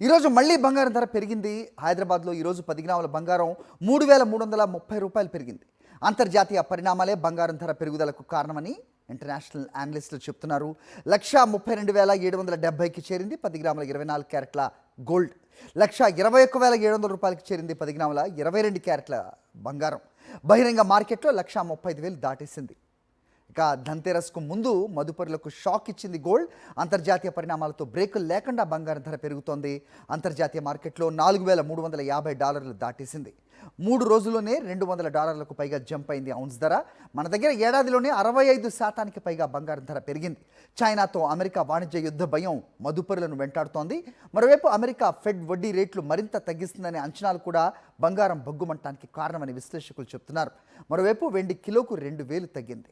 ఈరోజు మళ్ళీ బంగారం ధర పెరిగింది. హైదరాబాద్లో ఈరోజు 10 గ్రాముల బంగారం 3,330 రూపాయలు పెరిగింది. అంతర్జాతీయ పరిణామాలే బంగారం ధర పెరుగుదలకు కారణమని ఇంటర్నేషనల్ అనలిస్టులు చెప్తున్నారు. 1,32,770కి చేరింది 10 గ్రాముల 24 క్యారెట్ల గోల్డ్. 1,21,700 రూపాయలకి చేరింది 10 గ్రాముల 22 క్యారెట్ల బంగారం. బహిరంగ మార్కెట్లో 1,35,000 దాటేసింది. ఇక ధన్తెరస్కు ముందు మదుపరులకు షాక్ ఇచ్చింది గోల్డ్. అంతర్జాతీయ పరిణామాలతో బ్రేకులు లేకుండా బంగారం ధర పెరుగుతోంది. అంతర్జాతీయ మార్కెట్లో $4,350 దాటేసింది. 3 రోజుల్లోనే $200లకు పైగా జంప్ అయింది ఔన్స్ ధర. మన దగ్గర ఏడాదిలోనే 65% పైగా బంగారం ధర పెరిగింది. చైనాతో అమెరికా వాణిజ్య యుద్ధ భయం మదుపరులను వెంటాడుతోంది. మరోవైపు అమెరికా ఫెడ్ వడ్డీ రేట్లు మరింత తగ్గిస్తుందనే అంచనాలు కూడా బంగారం బగ్గుమంటానికి కారణమని విశ్లేషకులు చెబుతున్నారు. మరోవైపు వెండి కిలోకు 2,000 తగ్గింది.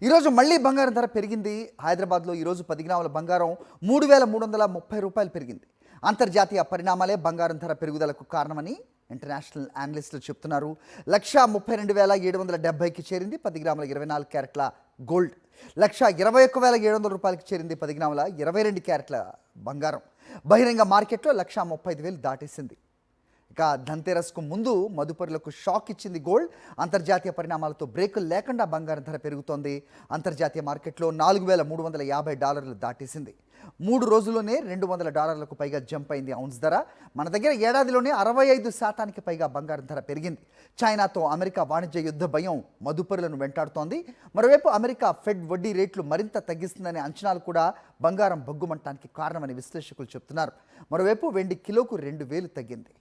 ఈరోజు మళ్ళీ బంగారం ధర పెరిగింది. హైదరాబాద్లో ఈరోజు 10 గ్రాముల బంగారం 3,330 రూపాయలు పెరిగింది. అంతర్జాతీయ పరిణామాలే బంగారం ధర పెరుగుదలకు కారణమని ఇంటర్నేషనల్ అనలిస్టులు చెప్తున్నారు. 1,32,770కి చేరింది 10 గ్రాముల 24 క్యారెట్ల గోల్డ్. 1,21,700 రూపాయలకి చేరింది 10 గ్రాముల 22 క్యారెట్ల బంగారం. బహిరంగ మార్కెట్లో 1,35,000 దాటేసింది. ఇక ధన్తెరస్కు ముందు మదుపరులకు షాక్ ఇచ్చింది గోల్డ్. అంతర్జాతీయ పరిణామాలతో బ్రేకులు లేకుండా బంగారం ధర పెరుగుతోంది. అంతర్జాతీయ మార్కెట్లో $4,350 దాటేసింది. 3 రోజుల్లోనే $200లకు పైగా జంప్ అయింది ఔన్స్ ధర. మన దగ్గర ఏడాదిలోనే 65% పైగా బంగారం ధర పెరిగింది. చైనాతో అమెరికా వాణిజ్య యుద్ధ భయం మదుపరులను వెంటాడుతోంది. మరోవైపు అమెరికా ఫెడ్ వడ్డీ రేట్లు మరింత తగ్గిస్తుందనే అంచనాలు కూడా బంగారం బగ్గుమంటానికి కారణమని విశ్లేషకులు చెబుతున్నారు. మరోవైపు వెండి కిలోకు 2,000 తగ్గింది.